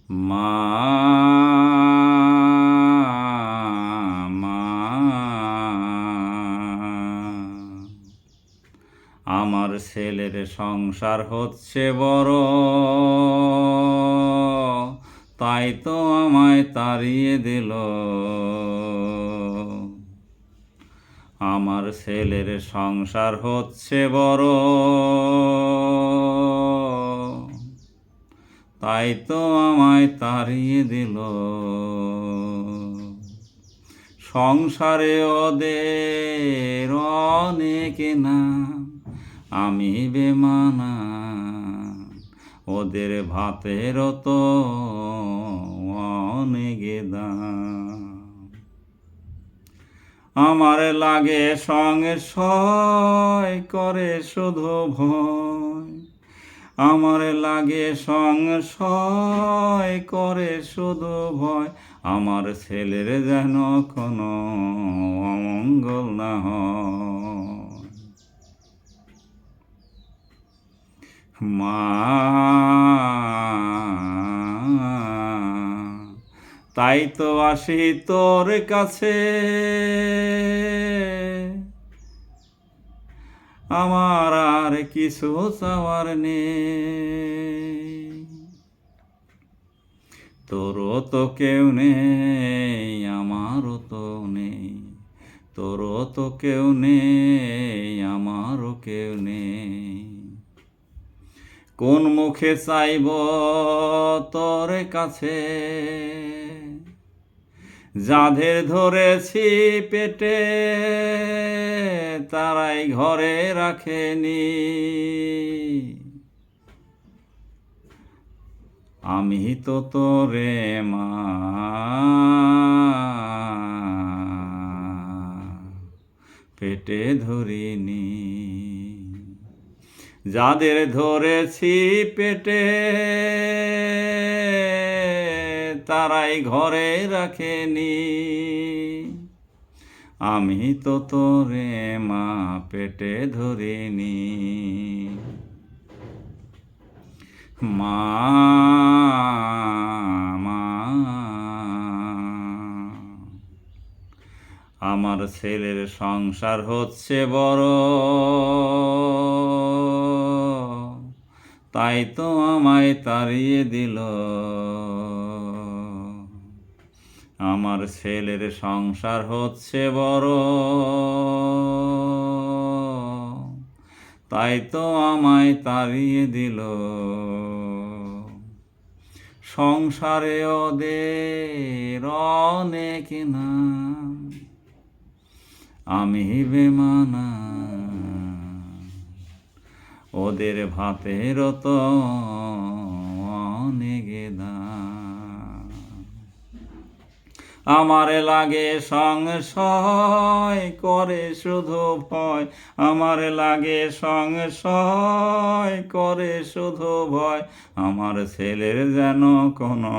মা মা আমার ছেলের সংসার হচ্ছে বড়, তাই তো আমায় তাড়িয়ে দিল। আমার ছেলের সংসার হচ্ছে বড়, তাই তো আমায় তাড়িয়ে দিল। সংসারে ওদের অনেক নাম, আমি বেমানা, ওদের ভাতেরও তো অনেক দাম। আমার লাগে সংশয় করে শুধু ভয়, আমার লাগে সংশয় করে শুধু ভয়, আমার ছেলের যেন কোনো অমঙ্গল না হয়। মা তাই তো আসি তোর কাছে, আমার আর কিছু চাওয়ার নেই। তোরও তো কেউ নেই, আমারও তো নেই, তোরও তো কেউ নেই, আমারও কেউ নেই। কোন মুখে চাইব তোর কাছে, যাদের ধরেছি পেটে তারাই ঘরে রাখেনি। আমি তো তোরে মা পেটে ধরিনি, যাদের ধরেছি পেটে তারাই ঘরে রাখেনি। আমি তো তোরে মা পেটে ধরিনি। মা মা আমার ছেলের সংসার হচ্ছে বড়, তাই তো আমায় তাড়িয়ে দিল। আমার ছেলের সংসার হচ্ছে বড়, তাই তো আমায় তাড়িয়ে দিল। সংসারে ওদের অনেক নাম, আমি বেমানা, ওদের ভাতেরও তো অনেক দাম। আমার লাগে সংশয় করে শুধু ভয়, আমার লাগে সংশয় করে শুধু ভয়, আমার ছেলের যেন কোনো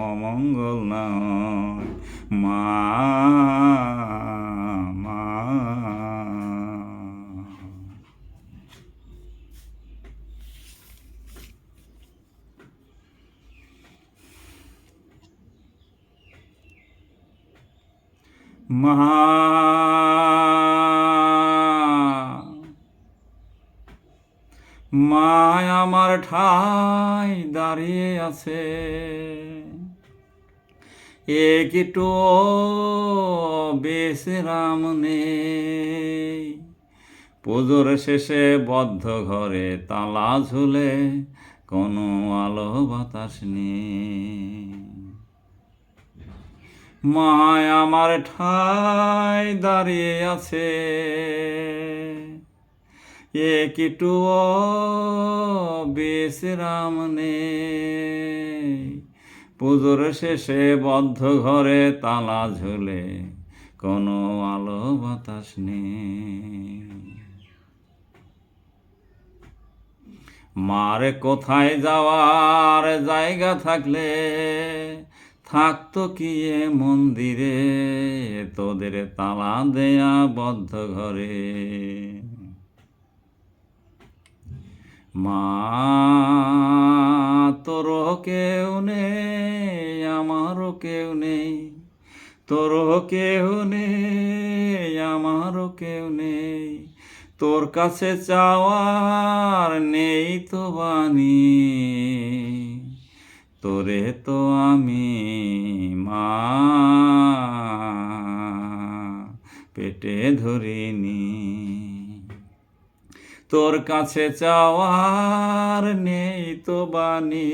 অমঙ্গল না হয়। মা মা মা মা আমার ঠাই দাঁড়িয়ে আছে, একটু বিশ্রাম নেই। পুজোর শেষে বদ্ধ ঘরে তালা ঝুলে, কোনো আলো বাতাস নেই। মা আমার ঠাই দাঁড়িয়ে আছে, একটু বিশ্রাম নেই। পুজোর শেষে বদ্ধ ঘরে তালা ঝুলে, কোনো আলো বাতাস নেই। মার কোথায় যাওয়ার জায়গা থাকলে থাকতো কি এ মন্দিরে, তোদের তালা দেয়া বদ্ধ ঘরে। মা তোরও কেউ নেই, আমারও কেউ নেই, তোরও কেউ নেই, আমারও কেউ নেই, তোর কাছে চাওয়ার নেই তো বাণী, তোরে তো আমি মা পেটে ধরিনি। তোর কাছে চাওয়ার নেই তো বাণী,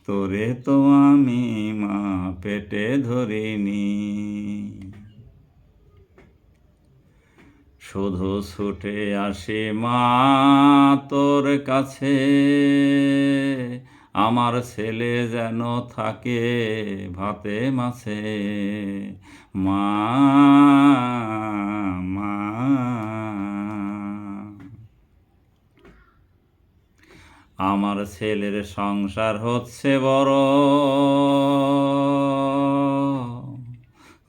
তোরে তো আমি মা পেটে ধরিনি। শুধু ছুটে আসি মা তোর কাছে, আমার ছেলে যেন থাকে ভাতে মাছে। মা মা আমার ছেলের সংসার হচ্ছে বড়,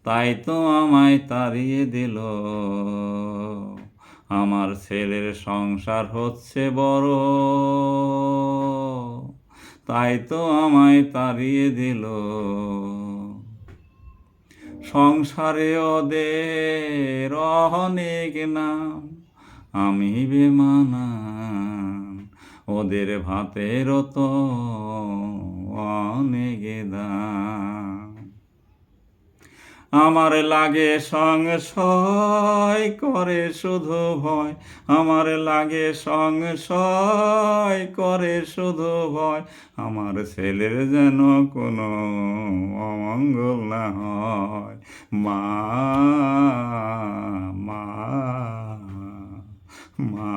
তাই তো আমায় তাড়িয়ে দিল। আমার ছেলের সংসার হচ্ছে বড়, তাই তো আমায় তাড়িয়ে দিল। সংসারে ওদের অনেক নাম, আমি বেমানান, ওদের ভাতেরও তো অনেক দাম। আমার লাগে সংশয় করে শুধু ভয়, আমার লাগে সংশয় করে শুধু ভয়, আমার ছেলের যেন কোনো অমঙ্গল না হয়। মা মা মা